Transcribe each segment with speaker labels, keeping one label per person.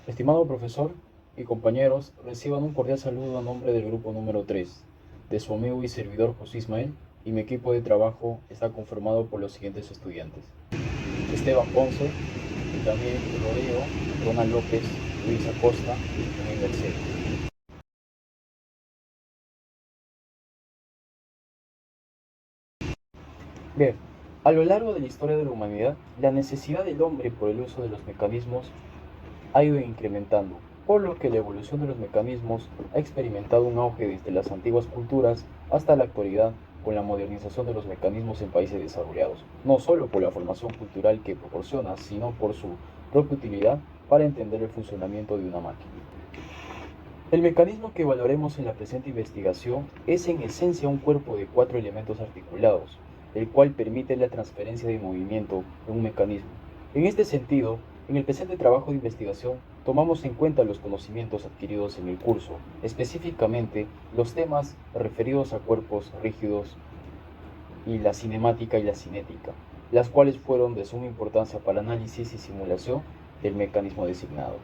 Speaker 1: Estimado profesor y compañeros, reciban un cordial saludo a nombre del grupo número 3, de su amigo y servidor José Ismael, y mi equipo de trabajo está conformado por los siguientes estudiantes: Esteban Ponce, también Rodrigo, Ronald López, Luis Acosta y Miguel Mercedes. Bien, a lo largo de la historia de la humanidad, la necesidad del hombre por el uso de los mecanismos ha ido incrementando, por lo que la evolución de los mecanismos ha experimentado un auge desde las antiguas culturas hasta la actualidad con la modernización de los mecanismos en países desarrollados, no solo por la formación cultural que proporciona, sino por su propia utilidad para entender el funcionamiento de una máquina. El mecanismo que evaluaremos en la presente investigación es en esencia un cuerpo de 4 elementos articulados, el cual permite la transferencia de movimiento en un mecanismo. En este sentido, en el presente trabajo de investigación tomamos en cuenta los conocimientos adquiridos en el curso, específicamente los temas referidos a cuerpos rígidos y la cinemática y la cinética, las cuales fueron de suma importancia para análisis y simulación del mecanismo designado.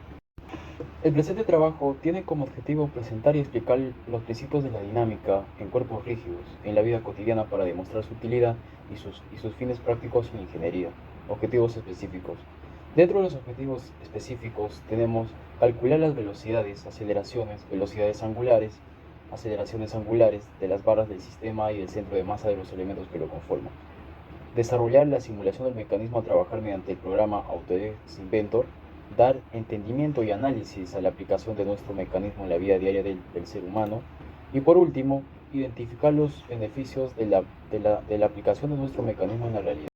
Speaker 1: El presente trabajo tiene como objetivo presentar y explicar los principios de la dinámica en cuerpos rígidos en la vida cotidiana para demostrar su utilidad y sus fines prácticos en ingeniería. Objetivos específicos. Dentro de los objetivos específicos tenemos calcular las velocidades, aceleraciones angulares de las barras del sistema y del centro de masa de los elementos que lo conforman. Desarrollar la simulación del mecanismo a trabajar mediante el programa Autodesk Inventor, dar entendimiento y análisis a la aplicación de nuestro mecanismo en la vida diaria del ser humano, y por último, identificar los beneficios de la aplicación de nuestro mecanismo en la realidad.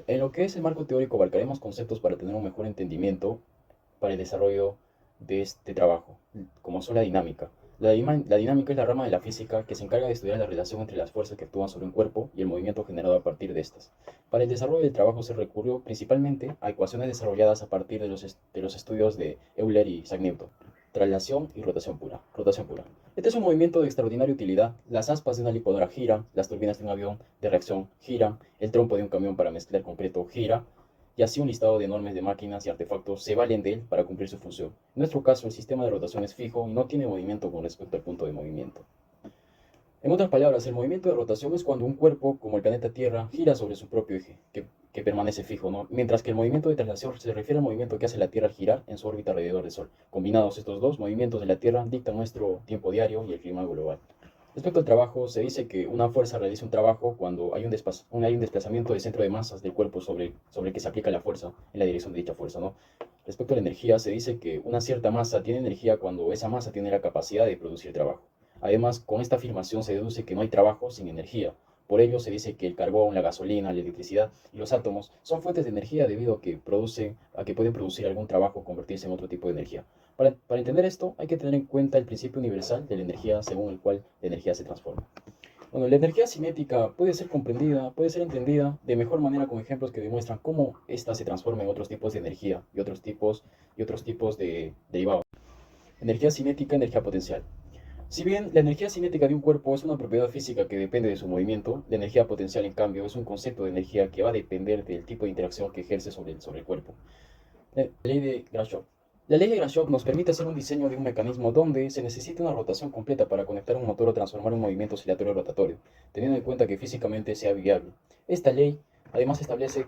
Speaker 1: En lo que es el marco teórico abarcaremos conceptos para tener un mejor entendimiento para el desarrollo de este trabajo, como son la dinámica. La dinámica es la rama de la física que se encarga de estudiar la relación entre las fuerzas que actúan sobre un cuerpo y el movimiento generado a partir de estas. Para el desarrollo del trabajo se recurrió principalmente a ecuaciones desarrolladas a partir de los estudios de Euler y Isaac Newton. Traslación y rotación pura. Rotación pura. Este es un movimiento de extraordinaria utilidad. Las aspas de una licuadora giran, las turbinas de un avión de reacción giran, el trompo de un camión para mezclar concreto gira, y así un listado de normas de máquinas y artefactos se valen de él para cumplir su función. En nuestro caso, el sistema de rotación es fijo y no tiene movimiento con respecto al punto de movimiento. En otras palabras, el movimiento de rotación es cuando un cuerpo, como el planeta Tierra, gira sobre su propio eje, que permanece fijo, ¿no? Mientras que el movimiento de traslación se refiere al movimiento que hace la Tierra al girar en su órbita alrededor del Sol. Combinados estos dos movimientos de la Tierra dictan nuestro tiempo diario y el clima global. Respecto al trabajo, se dice que una fuerza realiza un trabajo cuando hay un desplazamiento del centro de masas del cuerpo sobre el que se aplica la fuerza en la dirección de dicha fuerza, ¿no? Respecto a la energía, se dice que una cierta masa tiene energía cuando esa masa tiene la capacidad de producir trabajo. Además, con esta afirmación se deduce que no hay trabajo sin energía. Por ello, se dice que el carbón, la gasolina, la electricidad y los átomos son fuentes de energía debido a que pueden producir algún trabajo o convertirse en otro tipo de energía. Para entender esto, hay que tener en cuenta el principio universal de la energía según el cual la energía se transforma. Bueno, la energía cinética puede ser comprendida, puede ser entendida de mejor manera con ejemplos que demuestran cómo ésta se transforma en otros tipos de energía y otros tipos de derivados. Energía cinética, energía potencial. Si bien la energía cinética de un cuerpo es una propiedad física que depende de su movimiento, la energía potencial, en cambio, es un concepto de energía que va a depender del tipo de interacción que ejerce sobre el cuerpo. La ley de Grashow. La ley de Grashow nos permite hacer un diseño de un mecanismo donde se necesita una rotación completa para conectar un motor o transformar un movimiento oscilatorio rotatorio, teniendo en cuenta que físicamente sea viable. Esta ley además establece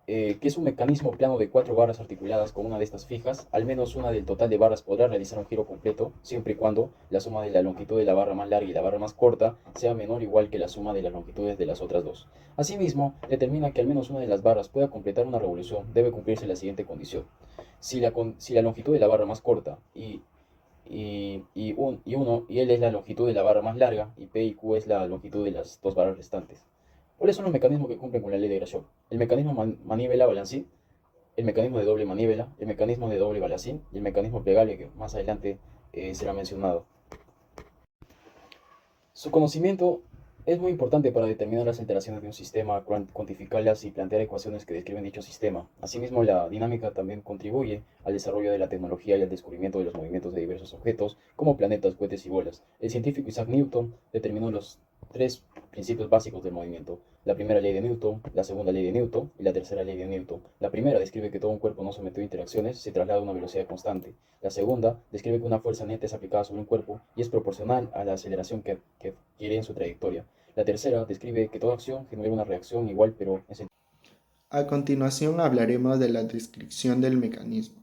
Speaker 1: que es un mecanismo plano de 4 barras articuladas con una de estas fijas. Al menos una del total de barras podrá realizar un giro completo, siempre y cuando la suma de la longitud de la barra más larga y la barra más corta sea menor o igual que la suma de las longitudes de las otras dos. Asimismo, determina que al menos una de las barras pueda completar una revolución. Debe cumplirse la siguiente condición: si la longitud de la barra más corta y L es la longitud de la barra más larga, y P y Q es la longitud de las dos barras restantes. ¿Cuáles son los mecanismos que cumplen con la ley de Grashow? El mecanismo manivela-balancín, el mecanismo de doble manivela, el mecanismo de doble balancín y el mecanismo plegable, que más adelante será mencionado. Su conocimiento es muy importante para determinar las alteraciones de un sistema, cuantificarlas y plantear ecuaciones que describen dicho sistema. Asimismo, la dinámica también contribuye al desarrollo de la tecnología y al descubrimiento de los movimientos de diversos objetos, como planetas, cohetes y bolas. El científico Isaac Newton determinó tres principios básicos del movimiento. La primera ley de Newton, la segunda ley de Newton y la tercera ley de Newton. La primera describe que todo un cuerpo no sometido a interacciones se traslada a una velocidad constante. La segunda describe que una fuerza neta es aplicada sobre un cuerpo y es proporcional a la aceleración que adquiere en su trayectoria. La tercera describe que toda acción genera una reacción igual pero en sentido.
Speaker 2: A continuación hablaremos de la descripción del mecanismo.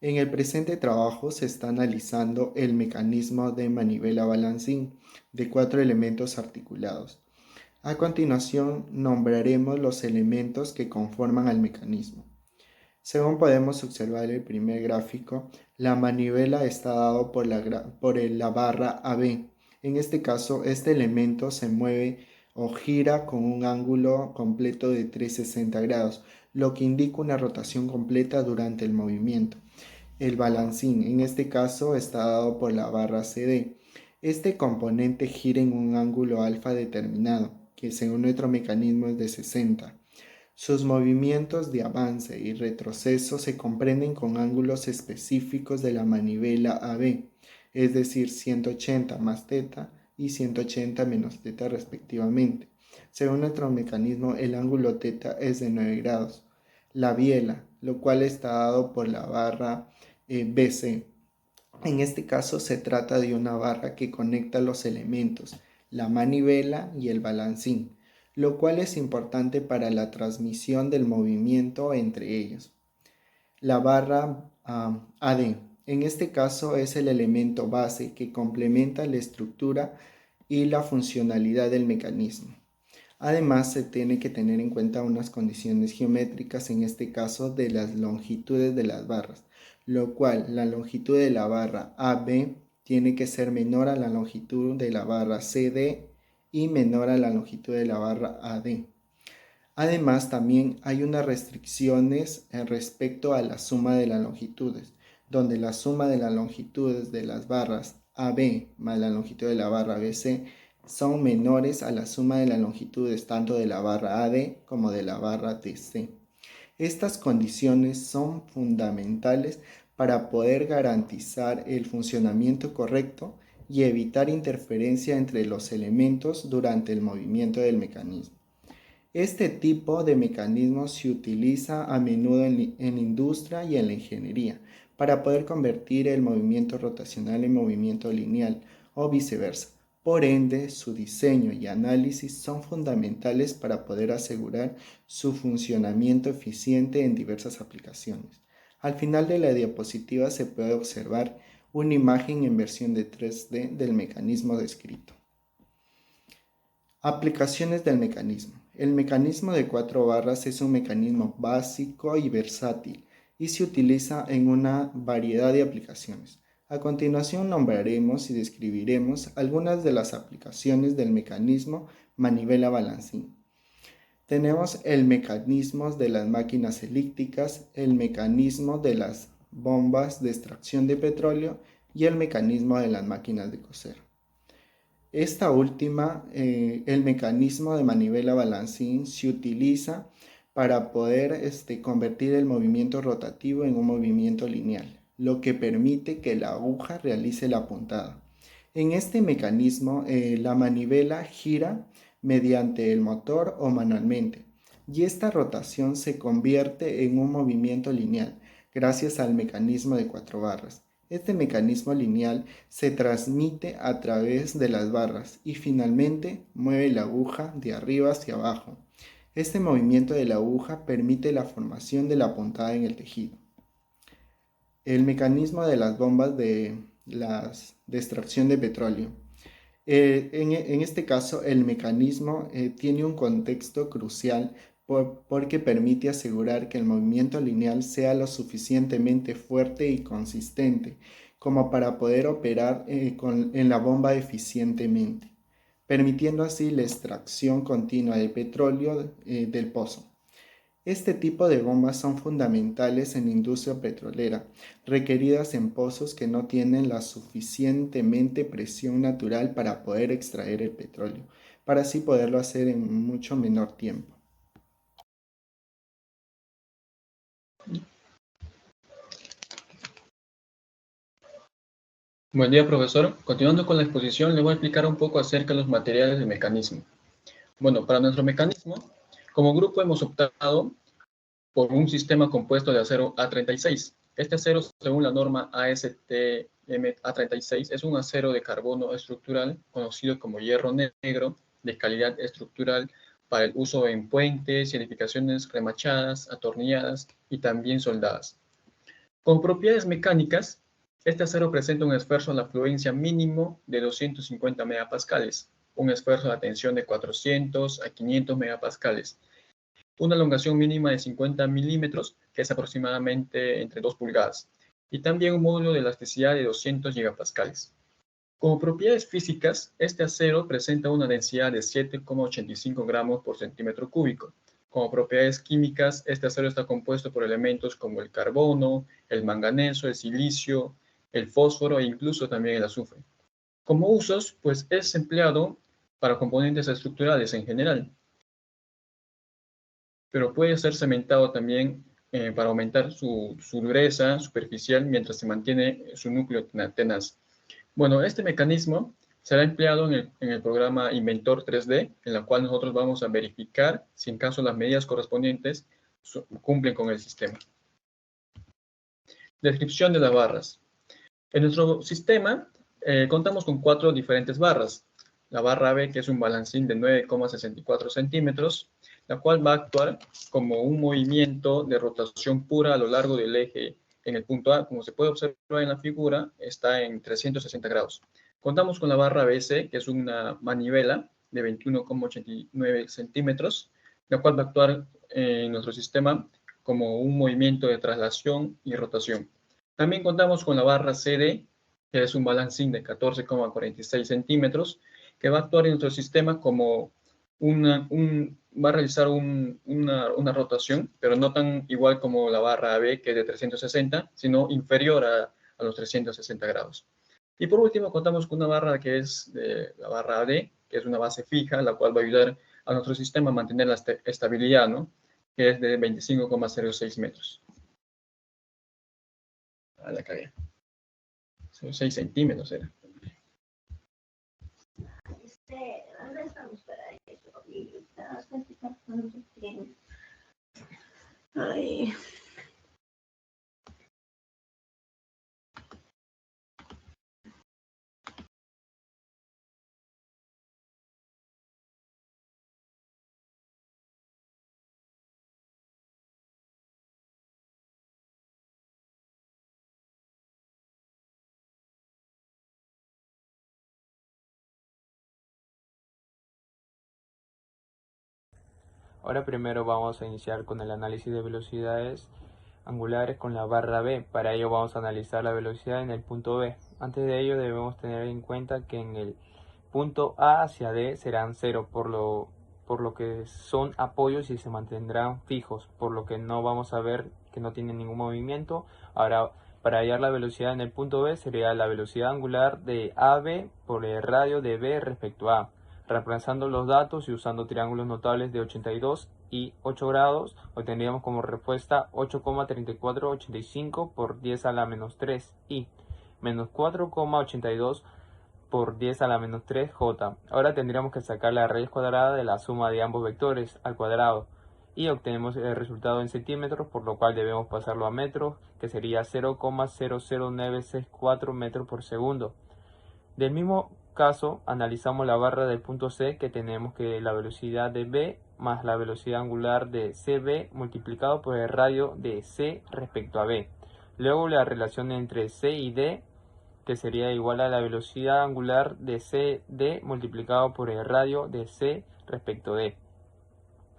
Speaker 2: En el presente trabajo se está analizando el mecanismo de manivela-balancín de cuatro elementos articulados. A continuación nombraremos los elementos que conforman al mecanismo. Según podemos observar en el primer gráfico, la manivela está dado por la barra AB. En este caso, este elemento se mueve o gira con un ángulo completo de 360 grados, lo que indica una rotación completa durante el movimiento. El balancín, en este caso, está dado por la barra CD. Este componente gira en un ángulo alfa determinado, que según nuestro mecanismo es de 60. Sus movimientos de avance y retroceso se comprenden con ángulos específicos de la manivela AB, es decir, 180 más θ y 180 menos θ respectivamente. Según nuestro mecanismo, el ángulo θ es de 9 grados. La biela, lo cual está dado por la barra BC. En este caso se trata de una barra que conecta los elementos, la manivela y el balancín, lo cual es importante para la transmisión del movimiento entre ellos. La barra AD, en este caso es el elemento base que complementa la estructura y la funcionalidad del mecanismo. Además, se tiene que tener en cuenta unas condiciones geométricas, en este caso de las longitudes de las barras, lo cual la longitud de la barra AB tiene que ser menor a la longitud de la barra CD y menor a la longitud de la barra AD. Además, también hay unas restricciones respecto a la suma de las longitudes, donde la suma de las longitudes de las barras AB más la longitud de la barra BC son menores a la suma de las longitudes tanto de la barra AD como de la barra DC. Estas condiciones son fundamentales para poder garantizar el funcionamiento correcto y evitar interferencia entre los elementos durante el movimiento del mecanismo. Este tipo de mecanismo se utiliza a menudo en industria y en la ingeniería para poder convertir el movimiento rotacional en movimiento lineal o viceversa. Por ende, su diseño y análisis son fundamentales para poder asegurar su funcionamiento eficiente en diversas aplicaciones. Al final de la diapositiva se puede observar una imagen en versión de 3D del mecanismo descrito. Aplicaciones del mecanismo. El mecanismo de cuatro barras es un mecanismo básico y versátil y se utiliza en una variedad de aplicaciones. A continuación nombraremos y describiremos algunas de las aplicaciones del mecanismo manivela-balancín. Tenemos el mecanismo de las máquinas elípticas, el mecanismo de las bombas de extracción de petróleo y el mecanismo de las máquinas de coser. Esta última, el mecanismo de manivela balancín se utiliza para poder convertir el movimiento rotativo en un movimiento lineal, lo que permite que la aguja realice la puntada. En este mecanismo, la manivela gira mediante el motor o manualmente, y esta rotación se convierte en un movimiento lineal gracias al mecanismo de cuatro barras. Este mecanismo lineal se transmite a través de las barras y finalmente mueve la aguja de arriba hacia abajo. Este movimiento de la aguja permite la formación de la puntada en el tejido. El mecanismo de las bombas de extracción de petróleo. En este caso, el mecanismo tiene un contexto crucial porque permite asegurar que el movimiento lineal sea lo suficientemente fuerte y consistente como para poder operar en la bomba eficientemente, permitiendo así la extracción continua de petróleo del pozo. Este tipo de bombas son fundamentales en la industria petrolera, requeridas en pozos que no tienen la suficientemente presión natural para poder extraer el petróleo, para así poderlo hacer en mucho menor tiempo.
Speaker 3: Buen día, profesor. Continuando con la exposición, le voy a explicar un poco acerca de los materiales del mecanismo. Bueno, para nuestro mecanismo, como grupo hemos optado por un sistema compuesto de acero A36. Este acero, según la norma ASTM A36, es un acero de carbono estructural conocido como hierro negro de calidad estructural para el uso en puentes y edificaciones remachadas, atornilladas y también soldadas. Con propiedades mecánicas, este acero presenta un esfuerzo a la fluencia mínimo de 250 megapascales, un esfuerzo de tensión de 400 a 500 megapascales, una elongación mínima de 50 milímetros, que es aproximadamente entre 2 pulgadas, y también un módulo de elasticidad de 200 gigapascales. Como propiedades físicas, este acero presenta una densidad de 7,85 gramos por centímetro cúbico. Como propiedades químicas, este acero está compuesto por elementos como el carbono, el manganeso, el silicio, el fósforo e incluso también el azufre. Como usos, pues es empleado para componentes estructurales en general, pero puede ser cementado también para aumentar su dureza superficial mientras se mantiene su núcleo tenaz. Bueno, este mecanismo será empleado en el programa Inventor 3D, en la cual nosotros vamos a verificar si en caso las medidas correspondientes cumplen con el sistema. Descripción de las barras. En nuestro sistema contamos con 4 diferentes barras. La barra B, que es un balancín de 9,64 centímetros, la cual va a actuar como un movimiento de rotación pura a lo largo del eje en el punto A. Como se puede observar en la figura, está en 360 grados. Contamos con la barra BC, que es una manivela de 21,89 centímetros, la cual va a actuar en nuestro sistema como un movimiento de traslación y rotación. También contamos con la barra CD, que es un balancín de 14,46 centímetros, que va a actuar en nuestro sistema como va a realizar una rotación, pero no tan igual como la barra AB, que es de 360, sino inferior a los 360 grados. Y por último, contamos con una barra que es la barra AD, que es una base fija, la cual va a ayudar a nuestro sistema a mantener la estabilidad, ¿no? Que es de 25,06 metros. A la cagué. 6 centímetros era.
Speaker 4: ¿Dónde estamos para eso? Y te das cuenta que ay.
Speaker 5: Ahora primero vamos a iniciar con el análisis de velocidades angulares con la barra B. Para ello vamos a analizar la velocidad en el punto B. Antes de ello debemos tener en cuenta que en el punto A hacia D serán 0, por lo que son apoyos y se mantendrán fijos, por lo que no vamos a ver que no tienen ningún movimiento. Ahora, para hallar la velocidad en el punto B sería la velocidad angular de AB por el radio de B respecto a A. Reemplazando los datos y usando triángulos notables de 82 y 8 grados, obtendríamos como respuesta 8,3485 por 10 a la menos 3 y menos 4,82 por 10 a la menos 3 j. Ahora tendríamos que sacar la raíz cuadrada de la suma de ambos vectores al cuadrado y obtenemos el resultado en centímetros, por lo cual debemos pasarlo a metros, que sería 0,00964 metros por segundo. Del mismo caso, analizamos la barra del punto C, que tenemos que la velocidad de B más la velocidad angular de CB multiplicado por el radio de C respecto a B. Luego la relación entre C y D, que sería igual a la velocidad angular de CD multiplicado por el radio de C respecto a D.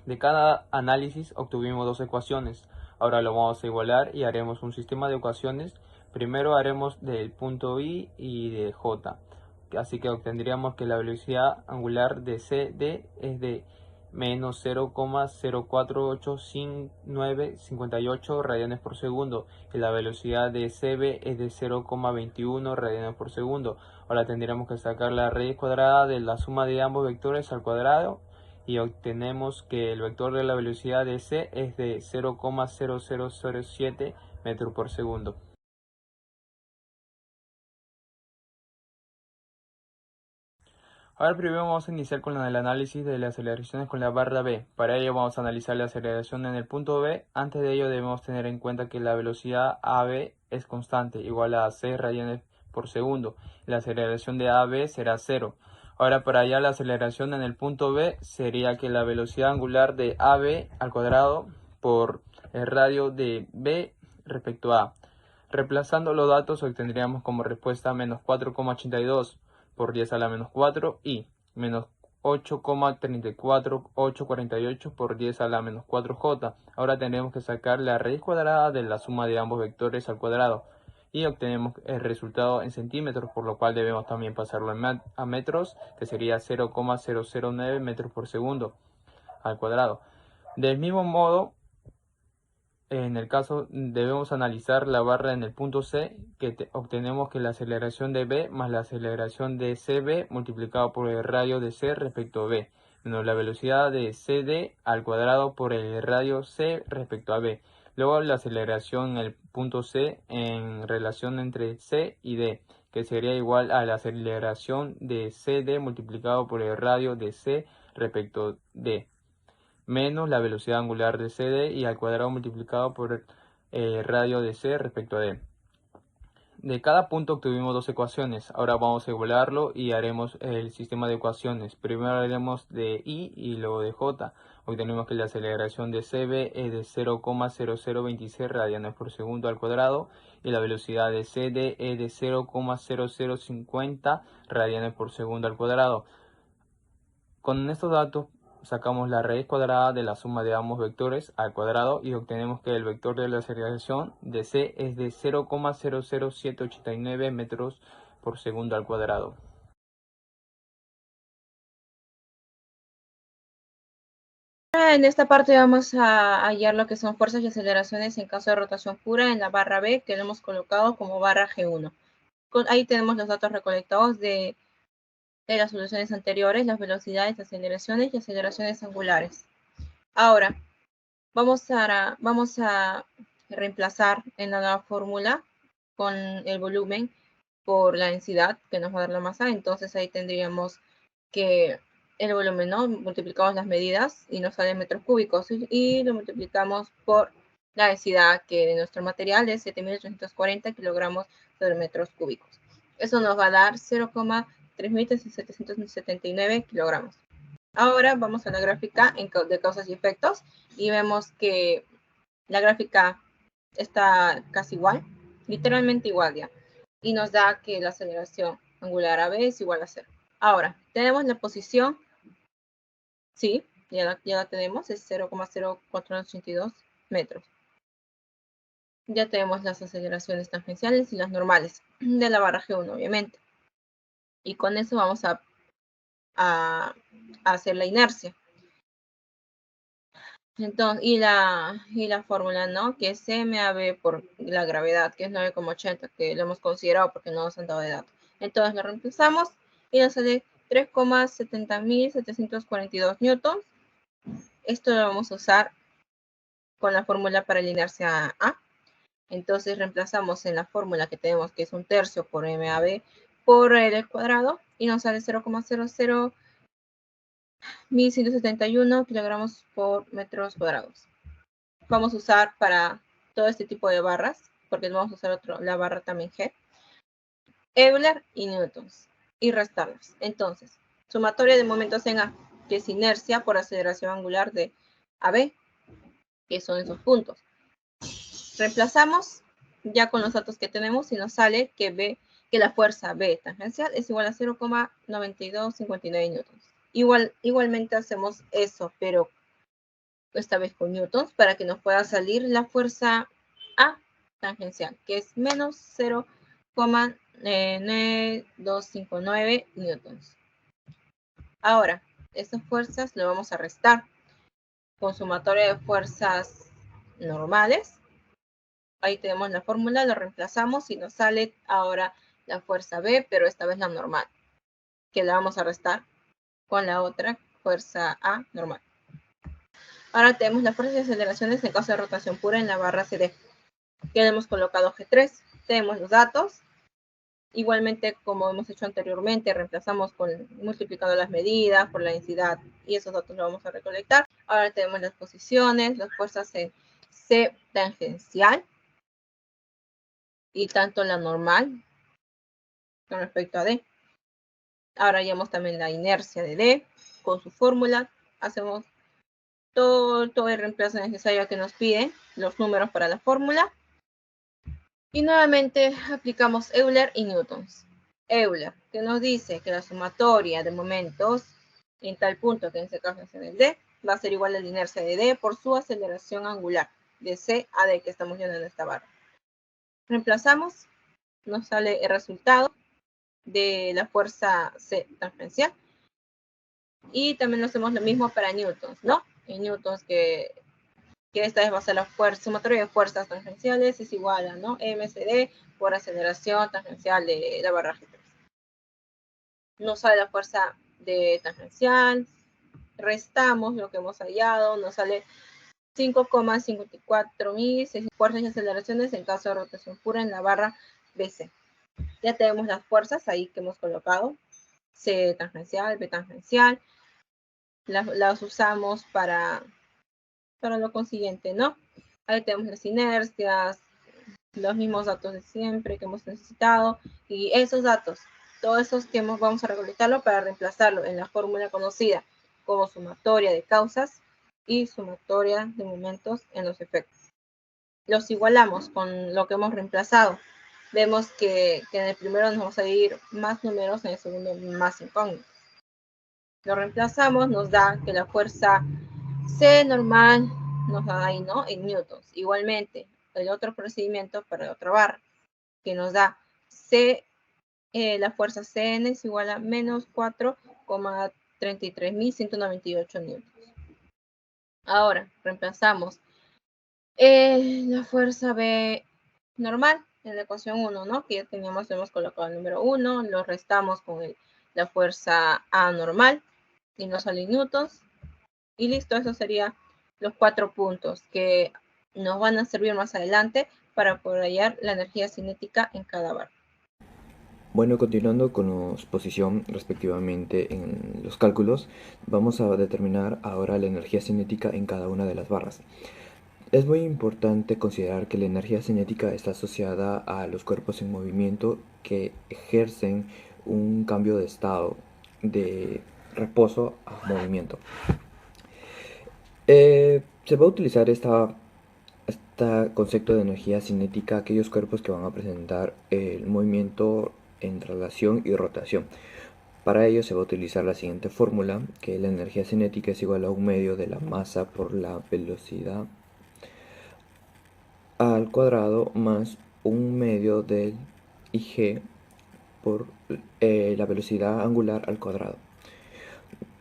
Speaker 5: De cada análisis obtuvimos dos ecuaciones. Ahora lo vamos a igualar y haremos un sistema de ecuaciones. Primero haremos del punto I y de J. Así que obtendríamos que la velocidad angular de CD es de menos 0,048958 radianes por segundo y la velocidad de CB es de 0,21 radianes por segundo. Ahora tendríamos que sacar la raíz cuadrada de la suma de ambos vectores al cuadrado y obtenemos que el vector de la velocidad de C es de 0,0007 metros por segundo. Ahora primero vamos a iniciar con el análisis de las aceleraciones con la barra B. Para ello vamos a analizar la aceleración en el punto B. Antes de ello debemos tener en cuenta que la velocidad AB es constante, igual a 6 radianes por segundo. La aceleración de AB será 0. Ahora para hallar la aceleración en el punto B sería que la velocidad angular de AB al cuadrado por el radio de B respecto a A. Reemplazando los datos obtendríamos como respuesta menos 4,82 por 10 a la menos 4 y menos 8,34848 por 10 a la menos 4j. Ahora tenemos que sacar la raíz cuadrada de la suma de ambos vectores al cuadrado y obtenemos el resultado en centímetros, por lo cual debemos también pasarlo a metros, que sería 0,009 metros por segundo al cuadrado. Del mismo modo, en el caso debemos analizar la barra en el punto C, que obtenemos que la aceleración de B más la aceleración de CB multiplicado por el radio de C respecto a B, menos la velocidad de CD al cuadrado por el radio C respecto a B. Luego la aceleración en el punto C en relación entre C y D, que sería igual a la aceleración de CD multiplicado por el radio de C respecto a D, menos la velocidad angular de CD y al cuadrado multiplicado por el radio de C respecto a D. De cada punto obtuvimos dos ecuaciones. Ahora vamos a igualarlo y haremos el sistema de ecuaciones. Primero haremos de I y luego de J. Obtenemos que la aceleración de CB es de 0,0026 radianes por segundo al cuadrado y la velocidad de CD es de 0,0050 radianes por segundo al cuadrado. Con estos datos sacamos la raíz cuadrada de la suma de ambos vectores al cuadrado y obtenemos que el vector de la aceleración de C es de 0,00789 metros por segundo al cuadrado.
Speaker 6: En esta parte vamos a hallar lo que son fuerzas y aceleraciones en caso de rotación pura en la barra B, que lo hemos colocado como barra G1. Ahí tenemos los datos recolectados de las soluciones anteriores, las velocidades, aceleraciones y aceleraciones angulares. Ahora, vamos a reemplazar en la nueva fórmula con el volumen por la densidad que nos va a dar la masa. Entonces ahí tendríamos que el volumen, ¿no? Multiplicamos las medidas y nos salen metros cúbicos y lo multiplicamos por la densidad que de nuestro material es 7.840 kilogramos sobre metros cúbicos. Eso nos va a dar 0,3779 kilogramos. Ahora vamos a la gráfica de causas y efectos y vemos que la gráfica está casi igual, literalmente igual ya, y nos da que la aceleración angular AB es igual a 0. Ahora, tenemos la posición, sí, ya la tenemos, es 0,0482 metros. Ya tenemos las aceleraciones tangenciales y las normales de la barra G1, obviamente. Y con eso vamos a hacer la inercia. Entonces, y la fórmula, ¿no? Que es MAB por la gravedad, que es 9,80, que lo hemos considerado porque no nos han dado de datos. Entonces lo reemplazamos y nos sale 3,70.742 newtons. Esto lo vamos a usar con la fórmula para la inercia A. Entonces reemplazamos en la fórmula que tenemos, que es 1/3 por MAB por L cuadrado, y nos sale 0,001171 kilogramos por metros cuadrados. Vamos a usar para todo este tipo de barras, porque vamos a usar la barra también G, Euler y newtons, y restarlas. Entonces, sumatoria de momentos en A, que es inercia por aceleración angular de AB, que son esos puntos. Reemplazamos ya con los datos que tenemos y nos sale que la fuerza B tangencial es igual a 0,9259 newtons. Igualmente hacemos eso, pero esta vez con newtons, para que nos pueda salir la fuerza A tangencial, que es menos 0,9259 newtons. Ahora, estas fuerzas le vamos a restar con sumatoria de fuerzas normales. Ahí tenemos la fórmula, lo reemplazamos y nos sale ahora la fuerza B, pero esta vez la normal, que la vamos a restar con la otra fuerza A normal. Ahora tenemos las fuerzas y aceleraciones en caso de rotación pura en la barra CD, que le hemos colocado G3. Tenemos los datos Igualmente, como hemos hecho anteriormente, reemplazamos multiplicando las medidas por la densidad y esos datos los vamos a recolectar. Ahora tenemos las posiciones, las fuerzas en C tangencial y tanto la normal con respecto a D. Ahora hallamos también la inercia de D con su fórmula. Hacemos todo el reemplazo necesario que nos piden, los números para la fórmula. Y nuevamente aplicamos Euler y Newtons. Euler, que nos dice que la sumatoria de momentos en tal punto, que en este caso es en el D, va a ser igual a la inercia de D por su aceleración angular de C a D que estamos viendo en esta barra. Reemplazamos, nos sale el resultado de la fuerza C tangencial. Y también lo hacemos lo mismo para newtons, ¿no? En newtons que esta vez va a ser la sumatoria de fuerzas tangenciales es igual a, ¿no? MCD por aceleración tangencial de la barra G3. Nos sale la fuerza de tangencial, restamos lo que hemos hallado, nos sale 5,54.000 fuerzas y aceleraciones en caso de rotación pura en la barra BC. Ya tenemos las fuerzas ahí que hemos colocado, C tangencial, B tangencial, las usamos para lo consiguiente, ¿no? Ahí tenemos las inercias, los mismos datos de siempre que hemos necesitado, y esos datos, todos esos que vamos a recolectarlo para reemplazarlo en la fórmula conocida como sumatoria de causas y sumatoria de momentos en los efectos. Los igualamos con lo que hemos reemplazado. Vemos que en el primero nos vamos a ir más números, en el segundo más incógnitos. Lo reemplazamos, nos da que la fuerza C normal nos da ahí, ¿no? En newtons. Igualmente, el otro procedimiento para la otra barra, que nos da C, la fuerza Cn es igual a menos 4,33.198 newtons. Ahora, reemplazamos la fuerza B normal en la ecuación 1, ¿no? Que ya teníamos, hemos colocado el número 1, lo restamos con la fuerza A normal y nos sale newtons. Y listo, eso sería los 4 puntos que nos van a servir más adelante para poder hallar la energía cinética en cada barra.
Speaker 7: Bueno, continuando con la posición respectivamente en los cálculos, vamos a determinar ahora la energía cinética en cada una de las barras. Es muy importante considerar que la energía cinética está asociada a los cuerpos en movimiento que ejercen un cambio de estado de reposo a movimiento. Se va a utilizar este concepto de energía cinética a aquellos cuerpos que van a presentar el movimiento en traslación y rotación. Para ello se va a utilizar la siguiente fórmula, que la energía cinética es igual a 1/2 de la masa por la velocidad al cuadrado más 1/2 del IG por la velocidad angular al cuadrado,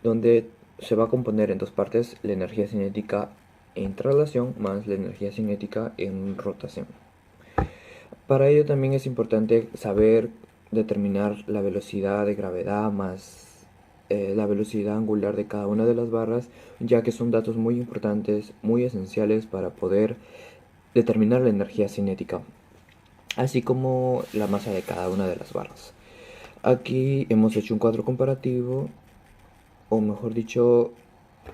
Speaker 7: donde se va a componer en dos partes la energía cinética en traslación más la energía cinética en rotación. Para ello también es importante saber determinar la velocidad de gravedad más la velocidad angular de cada una de las barras, ya que son datos muy importantes, muy esenciales para poder determinar la energía cinética, así como la masa de cada una de las barras. Aquí hemos hecho un cuadro comparativo, o mejor dicho,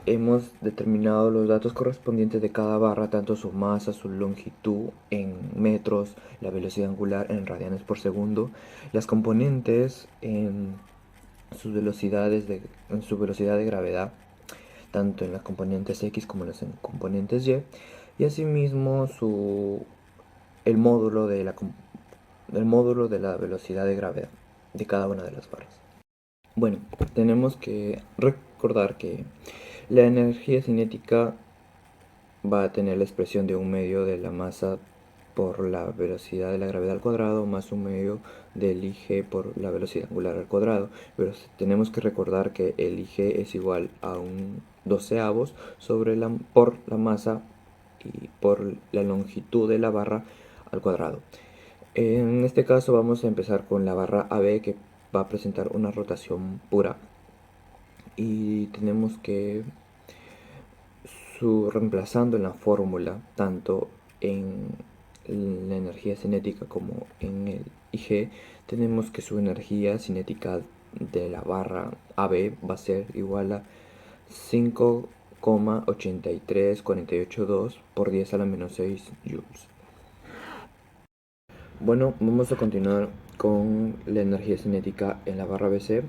Speaker 7: hemos determinado los datos correspondientes de cada barra, tanto su masa, su longitud en metros, la velocidad angular en radianes por segundo, las componentes en sus velocidades en su velocidad de gravedad, tanto en las componentes X como en las componentes Y, y asimismo el módulo de la velocidad de gravedad de cada una de las barras. Bueno, tenemos que recordar que la energía cinética va a tener la expresión de 1/2 de la masa por la velocidad de la gravedad al cuadrado más 1/2 del IG por la velocidad angular al cuadrado, pero tenemos que recordar que el IG es igual a un 12avos por la masa y por la longitud de la barra al cuadrado. En este caso vamos a empezar con la barra AB, que va a presentar una rotación pura, y tenemos que reemplazando en la fórmula tanto en la energía cinética como en y G, tenemos que su energía cinética de la barra AB va a ser igual a 5,83482 por 10 a la menos 6 joules. Bueno, vamos a continuar con la energía cinética en la barra BC,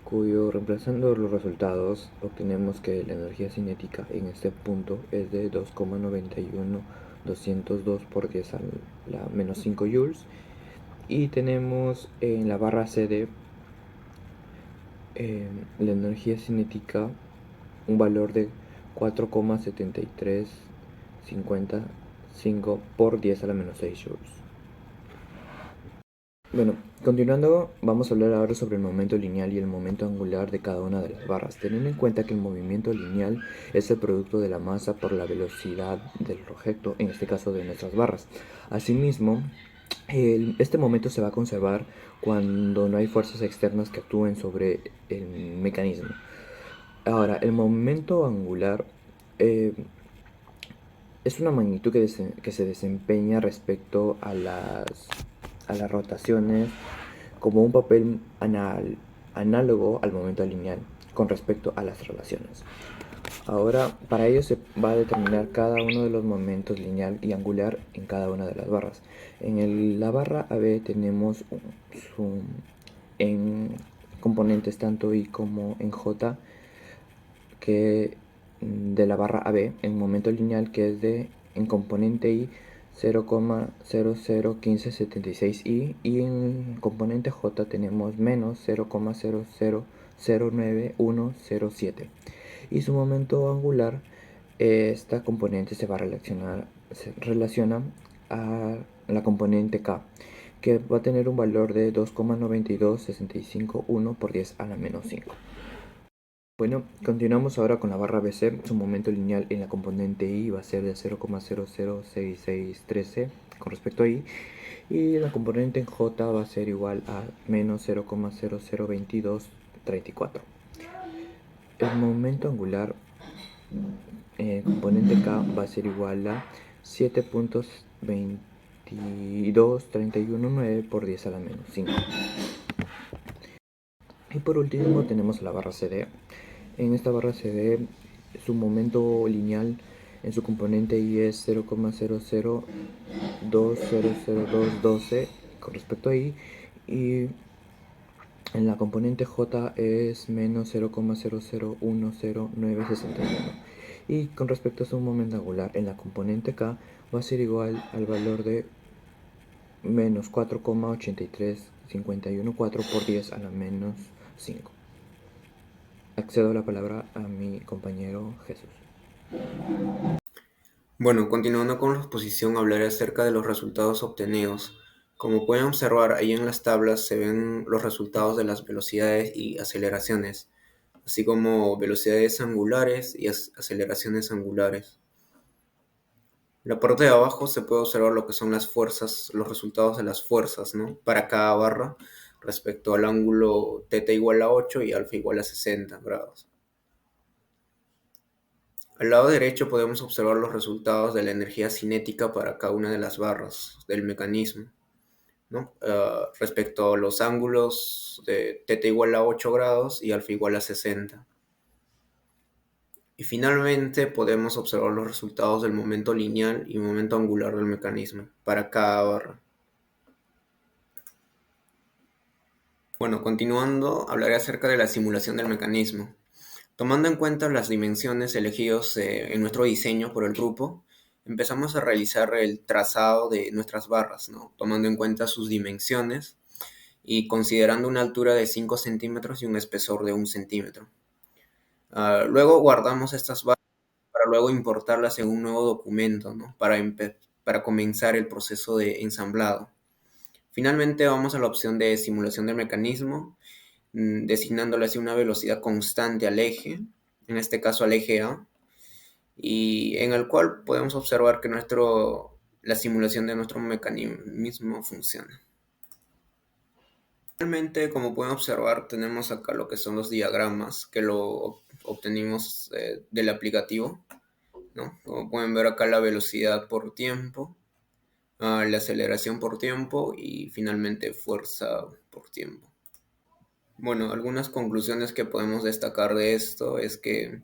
Speaker 7: cuyo reemplazando los resultados obtenemos que la energía cinética en este punto es de 2,91202 por 10 a la menos 5 joules, y tenemos en la barra CD la energía cinética un valor de 4,7355 por 10 a la menos 6 joules. Bueno, continuando, vamos a hablar ahora sobre el momento lineal y el momento angular de cada una de las barras, teniendo en cuenta que el movimiento lineal es el producto de la masa por la velocidad del objeto, en este caso de nuestras barras. Asimismo, este momento se va a conservar cuando no hay fuerzas externas que actúen sobre el mecanismo. Ahora, el momento angular es una magnitud que se desempeña respecto a las rotaciones como un papel análogo al momento lineal con respecto a las relaciones. Ahora, para ello se va a determinar cada uno de los momentos lineal y angular en cada una de las barras. La barra AB tenemos en componentes tanto I como en J, que de la barra AB en momento lineal, que es en componente I 0,001576i, y en componente J tenemos menos 0,000917, y su momento angular, esta componente se relaciona a la componente K, que va a tener un valor de 2,92651 por 10 a la menos 5. Bueno, continuamos ahora con la barra BC. Su momento lineal en la componente I va a ser de 0,006613 con respecto a I, y la componente en J va a ser igual a menos 0,002234. El momento angular en componente K va a ser igual a 7,22319 por 10 a la menos 5. Y por último tenemos la barra CD. En esta barra CD, su momento lineal en su componente I es 0,00200212 con respecto a I, y en la componente J es menos 0,00100961. Y con respecto a su momento angular en la componente K va a ser igual al valor de menos 4,83514 por 10 a la menos 5. Accedo la palabra a mi compañero Jesús.
Speaker 8: Bueno, continuando con la exposición, hablaré acerca de los resultados obtenidos. Como pueden observar, ahí en las tablas se ven los resultados de las velocidades y aceleraciones, así como velocidades angulares y aceleraciones angulares. En la parte de abajo se puede observar lo que son las fuerzas, los resultados de las fuerzas, ¿no?, para cada barra respecto al ángulo θ igual a 8 y alfa igual a 60 grados. Al lado derecho podemos observar los resultados de la energía cinética para cada una de las barras del mecanismo, ¿no?, respecto a los ángulos de θ igual a 8 grados y alfa igual a 60. Y finalmente podemos observar los resultados del momento lineal y momento angular del mecanismo para cada barra. Bueno, continuando, hablaré acerca de la simulación del mecanismo. Tomando en cuenta las dimensiones elegidas en nuestro diseño por el grupo, empezamos a realizar el trazado de nuestras barras, ¿no?, tomando en cuenta sus dimensiones y considerando una altura de 5 centímetros y un espesor de 1 centímetro. Luego guardamos estas barras para luego importarlas en un nuevo documento, ¿no?, para comenzar el proceso de ensamblado. Finalmente vamos a la opción de simulación del mecanismo, designándole así una velocidad constante al eje, en este caso al eje A, y en el cual podemos observar que la simulación de nuestro mecanismo funciona. Finalmente, como pueden observar, tenemos acá lo que son los diagramas que lo obtenimos del aplicativo, ¿no? Como pueden ver acá, la velocidad por tiempo, la aceleración por tiempo y finalmente fuerza por tiempo. Bueno, algunas conclusiones que podemos destacar de esto es que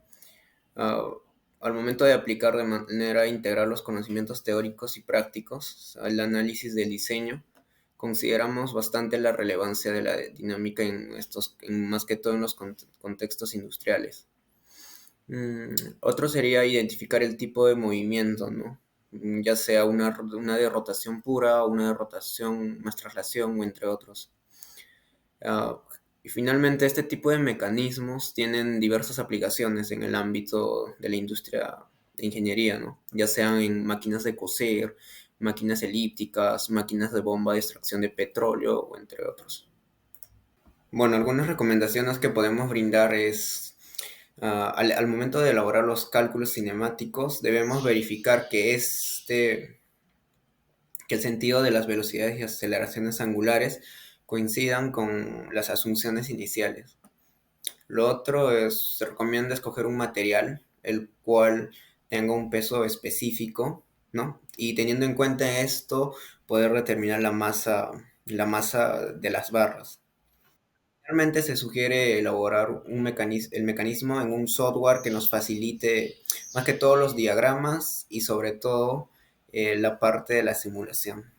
Speaker 8: al momento de aplicar de manera integral los conocimientos teóricos y prácticos al análisis del diseño, consideramos bastante la relevancia de la dinámica más que todo en los contextos industriales. Otro sería identificar el tipo de movimiento, ¿no? Ya sea una de rotación pura, una de rotación más traslación o entre otros. Y finalmente, este tipo de mecanismos tienen diversas aplicaciones en el ámbito de la industria de ingeniería, ¿no? Ya sean en máquinas de coser, máquinas elípticas, máquinas de bomba de extracción de petróleo, o entre otros. Bueno, algunas recomendaciones que podemos brindar es, al momento de elaborar los cálculos cinemáticos, debemos verificar que el sentido de las velocidades y aceleraciones angulares coincidan con las asunciones iniciales. Lo otro es, se recomienda escoger un material el cual tenga un peso específico, ¿no? Y teniendo en cuenta esto, poder determinar la masa de las barras. Realmente se sugiere elaborar el mecanismo en un software que nos facilite más que todos los diagramas y sobre todo la parte de la simulación.